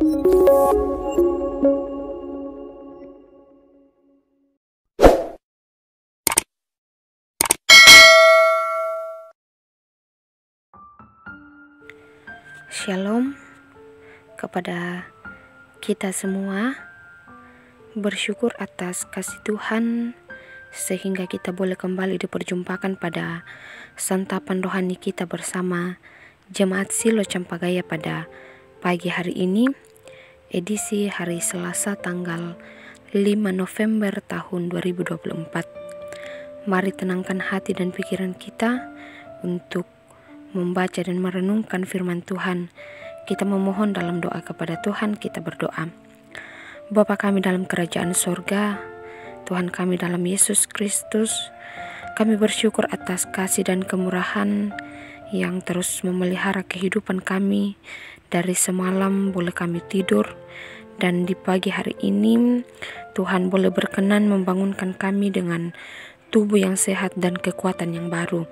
Shalom kepada kita semua. Bersyukur atas kasih Tuhan sehingga kita boleh kembali diperjumpakan pada santapan rohani kita bersama Jemaat Silo Campagaya pada pagi hari ini, edisi hari Selasa tanggal 5 November tahun 2024. Mari tenangkan hati dan pikiran kita untuk membaca dan merenungkan firman Tuhan. Kita memohon dalam doa kepada Tuhan. Kita berdoa. Bapa kami dalam kerajaan sorga, Tuhan kami dalam Yesus Kristus, kami bersyukur atas kasih dan kemurahan yang terus memelihara kehidupan kami. Dari semalam boleh kami tidur, dan di pagi hari ini Tuhan boleh berkenan membangunkan kami dengan tubuh yang sehat dan kekuatan yang baru.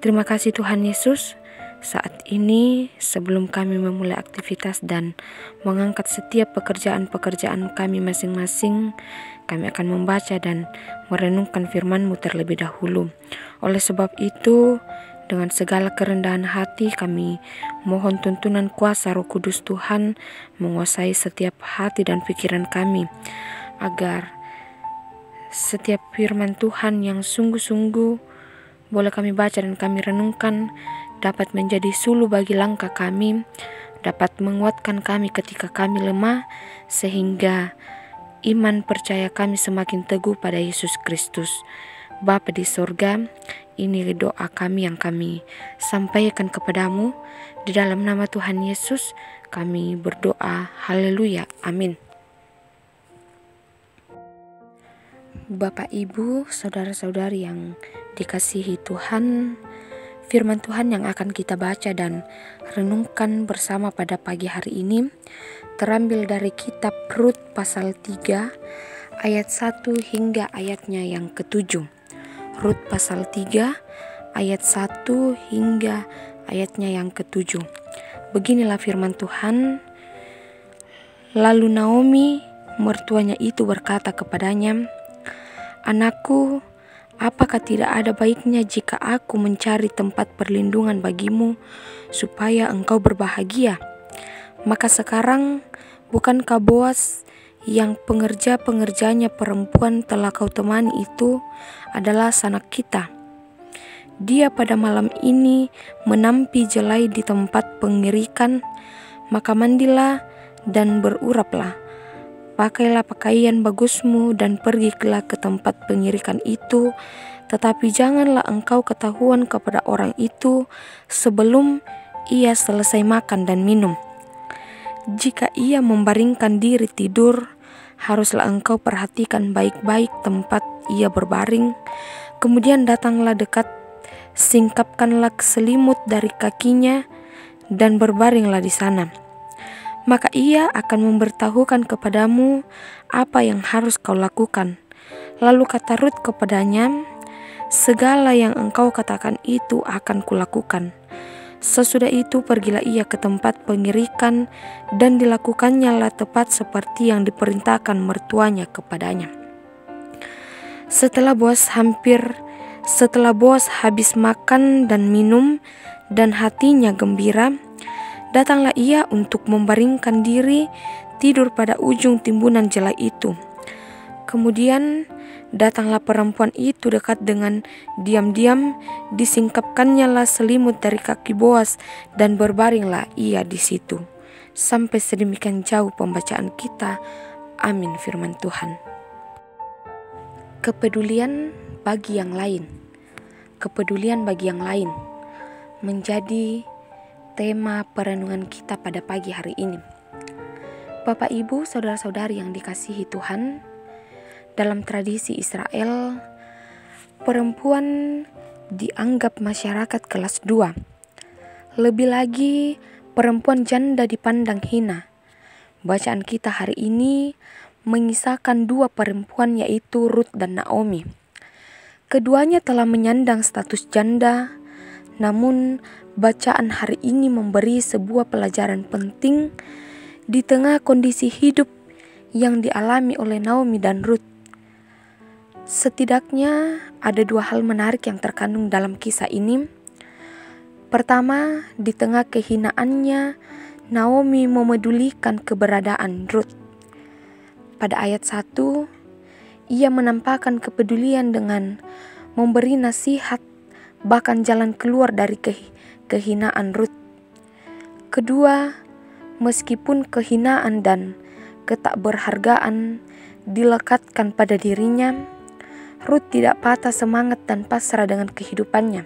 Terima kasih Tuhan Yesus. Saat ini sebelum kami memulai aktivitas dan mengangkat setiap pekerjaan-pekerjaan kami masing-masing, kami akan membaca dan merenungkan firman-Mu terlebih dahulu. Oleh sebab itu, dengan segala kerendahan hati kami mohon tuntunan kuasa Roh Kudus Tuhan menguasai setiap hati dan pikiran kami, agar setiap firman Tuhan yang sungguh-sungguh boleh kami baca dan kami renungkan dapat menjadi suluh bagi langkah kami, dapat menguatkan kami ketika kami lemah, sehingga iman percaya kami semakin teguh pada Yesus Kristus. Bapa di sorga, ini doa kami yang kami sampaikan kepadamu. Di dalam nama Tuhan Yesus kami berdoa. Haleluya. Amin. Bapak, Ibu, saudara-saudari yang dikasihi Tuhan, firman Tuhan yang akan kita baca dan renungkan bersama pada pagi hari ini terambil dari kitab Rut pasal 3 ayat 1 hingga ayatnya yang ke-7. Rut pasal 3 ayat 1 hingga ayatnya yang ke-7. Beginilah firman Tuhan. Lalu Naomi, mertuanya itu, berkata kepadanya, "Anakku, apakah tidak ada baiknya jika aku mencari tempat perlindungan bagimu supaya engkau berbahagia? Maka sekarang bukankah Boas yang pengerja-pengerjanya perempuan telah kau temani itu adalah sanak kita? Dia pada malam ini menampi jelai di tempat pengirikan, maka mandilah dan beruraplah. Pakailah pakaian bagusmu dan pergilah ke tempat pengirikan itu, tetapi janganlah engkau ketahuan kepada orang itu sebelum ia selesai makan dan minum. Jika ia membaringkan diri tidur, haruslah engkau perhatikan baik-baik tempat ia berbaring. Kemudian datanglah dekat, singkapkanlah selimut dari kakinya dan berbaringlah di sana. Maka ia akan memberitahukan kepadamu apa yang harus kau lakukan." Lalu kata Rut kepadanya, "Segala yang engkau katakan itu akan kulakukan." Sesudah itu pergilah ia ke tempat pengirikan, dan dilakukannya lah tepat seperti yang diperintahkan mertuanya kepadanya. Setelah Boas habis makan dan minum dan hatinya gembira, datanglah ia untuk membaringkan diri tidur pada ujung timbunan jelai itu. Kemudian datanglah perempuan itu dekat dengan diam-diam, disingkapkannya lah selimut dari kaki Boas dan berbaringlah ia di situ. Sampai sedemikian jauh pembacaan kita. Amin firman Tuhan. Kepedulian bagi yang lain. Kepedulian bagi yang lain menjadi tema perenungan kita pada pagi hari ini. Bapak, Ibu, saudara-saudari yang dikasihi Tuhan, dalam tradisi Israel, perempuan dianggap masyarakat kelas 2. Lebih lagi, perempuan janda dipandang hina. Bacaan kita hari ini mengisahkan dua perempuan, yaitu Rut dan Naomi. Keduanya telah menyandang status janda, namun bacaan hari ini memberi sebuah pelajaran penting, Di tengah kondisi hidup yang dialami oleh Naomi dan Ruth, setidaknya ada dua hal menarik yang terkandung dalam kisah ini. Pertama, di tengah kehinaannya, Naomi memedulikan keberadaan Ruth. Pada ayat 1, ia menampakkan kepedulian dengan memberi nasihat, bahkan jalan keluar dari kehinaan Ruth. Kedua, meskipun kehinaan dan ketakberhargaan dilekatkan pada dirinya, Ruth tidak patah semangat dan pasrah dengan kehidupannya.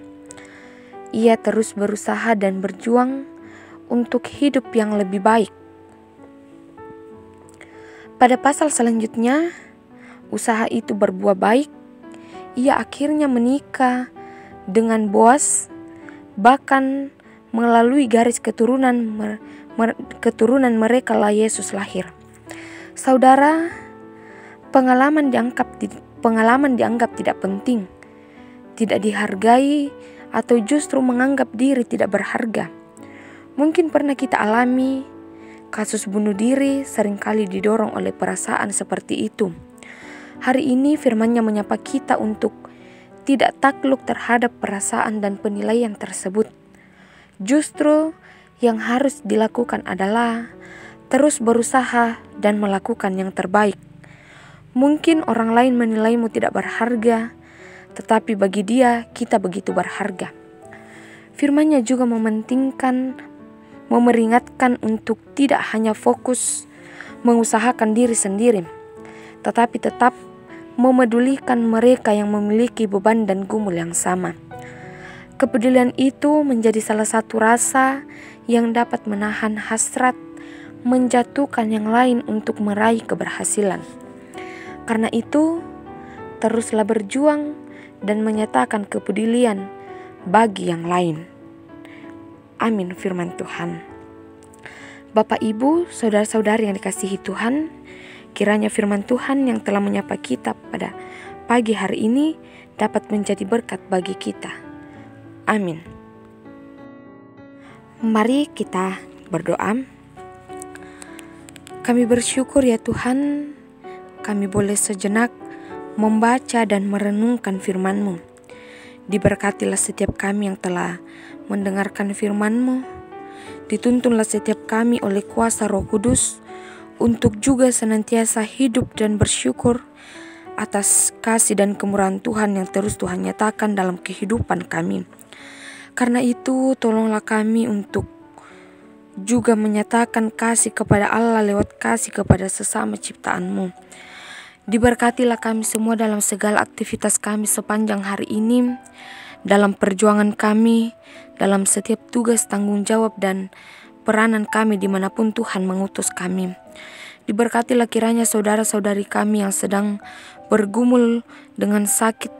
Ia terus berusaha dan berjuang untuk hidup yang lebih baik. Pada pasal selanjutnya, usaha itu berbuah baik. Ia akhirnya menikah dengan Boaz, bahkan melalui garis keturunan mereka lah Yesus lahir. Saudara, pengalaman dianggap tidak penting, tidak dihargai, atau justru menganggap diri tidak berharga. Mungkin pernah kita alami kasus bunuh diri, seringkali didorong oleh perasaan seperti itu. Hari ini firman-Nya menyapa kita untuk tidak takluk terhadap perasaan dan penilaian tersebut. Justru yang harus dilakukan adalah terus berusaha dan melakukan yang terbaik. Mungkin orang lain menilaimu tidak berharga, tetapi bagi Dia kita begitu berharga. Firman-Nya juga memeringatkan untuk tidak hanya fokus mengusahakan diri sendiri, tetapi tetap memedulikan mereka yang memiliki beban dan gumul yang sama. Kepedulian itu menjadi salah satu rasa yang dapat menahan hasrat menjatuhkan yang lain untuk meraih keberhasilan. Karena itu, teruslah berjuang dan menyatakan kepedulian bagi yang lain. Amin firman Tuhan. Bapak, Ibu, saudara-saudari yang dikasihi Tuhan, kiranya firman Tuhan yang telah menyapa kita pada pagi hari ini dapat menjadi berkat bagi kita. Amin. Mari kita berdoa. Kami bersyukur ya Tuhan, kami boleh sejenak membaca dan merenungkan firman-Mu. Diberkatilah setiap kami yang telah mendengarkan firman-Mu. Dituntunlah setiap kami oleh kuasa Roh Kudus untuk juga senantiasa hidup dan bersyukur atas kasih dan kemurahan Tuhan yang terus Tuhan nyatakan dalam kehidupan kami. Karena itu tolonglah kami untuk juga menyatakan kasih kepada Allah lewat kasih kepada sesama ciptaan-Mu. Diberkatilah kami semua dalam segala aktivitas kami sepanjang hari ini, dalam perjuangan kami, dalam setiap tugas tanggung jawab dan peranan kami dimanapun Tuhan mengutus kami. Diberkatilah kiranya saudara-saudari kami yang sedang bergumul dengan sakit,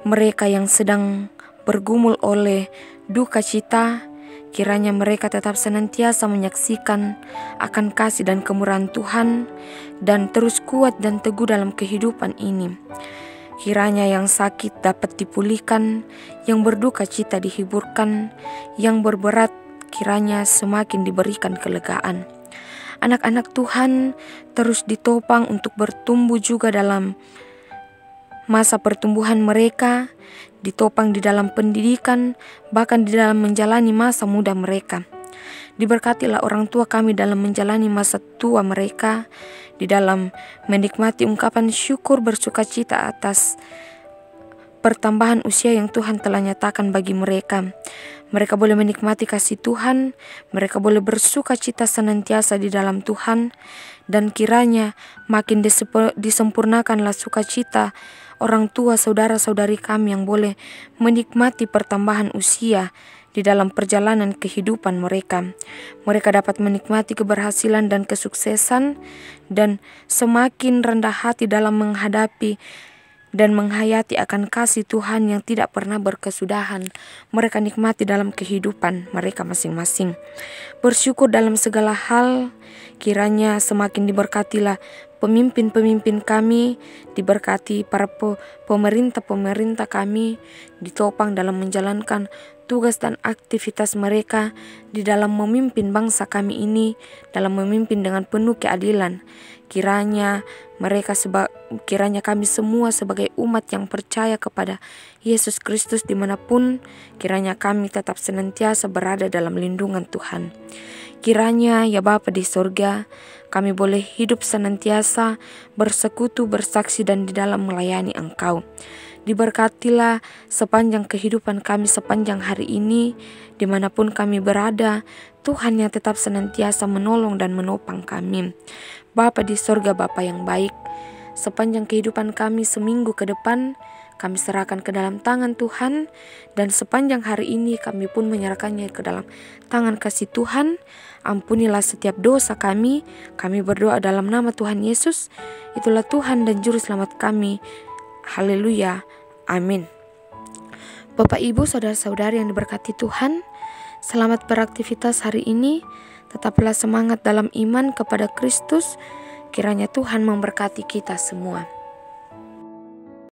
mereka yang sedang bergumul oleh duka cita, kiranya mereka tetap senantiasa menyaksikan akan kasih dan kemurahan Tuhan dan terus kuat dan teguh dalam kehidupan ini. Kiranya yang sakit dapat dipulihkan, yang berduka cita dihiburkan, yang berberat kiranya semakin diberikan kelegaan. Anak-anak Tuhan terus ditopang untuk bertumbuh juga dalam masa pertumbuhan mereka, ditopang di dalam pendidikan, bahkan di dalam menjalani masa muda mereka. Diberkatilah orang tua kami dalam menjalani masa tua mereka, di dalam menikmati ungkapan syukur bersukacita atas pertambahan usia yang Tuhan telah nyatakan bagi mereka. Mereka boleh menikmati kasih Tuhan, mereka boleh bersukacita senantiasa di dalam Tuhan, dan kiranya makin disempurnakanlah sukacita orang tua saudara-saudari kami yang boleh menikmati pertambahan usia di dalam perjalanan kehidupan mereka. Mereka dapat menikmati keberhasilan dan kesuksesan dan semakin rendah hati dalam menghadapi dan menghayati akan kasih Tuhan yang tidak pernah berkesudahan. Mereka nikmati dalam kehidupan mereka masing-masing. Bersyukur dalam segala hal, kiranya semakin diberkatilah pemimpin-pemimpin kami, diberkati para pemerintah-pemerintah kami, ditopang dalam menjalankan tugas dan aktivitas mereka di dalam memimpin bangsa kami ini, dalam memimpin dengan penuh keadilan. Kiranya kami semua sebagai umat yang percaya kepada Yesus Kristus dimanapun, kiranya kami tetap senantiasa berada dalam lindungan Tuhan. Kiranya ya Bapa di sorga, kami boleh hidup senantiasa bersekutu, bersaksi dan di dalam melayani Engkau. Diberkatilah sepanjang kehidupan kami sepanjang hari ini, dimanapun kami berada, Tuhan yang tetap senantiasa menolong dan menopang kami. Bapa di sorga, Bapa yang baik, sepanjang kehidupan kami seminggu ke depan, kami serahkan ke dalam tangan Tuhan, dan sepanjang hari ini kami pun menyerahkannya ke dalam tangan kasih Tuhan. Ampunilah setiap dosa kami berdoa dalam nama Tuhan Yesus, itulah Tuhan dan Juru Selamat kami. Haleluya, amin. Bapak, Ibu, saudara-saudari yang diberkati Tuhan, selamat beraktivitas hari ini. Tetaplah semangat dalam iman kepada Kristus. Kiranya Tuhan memberkati kita semua.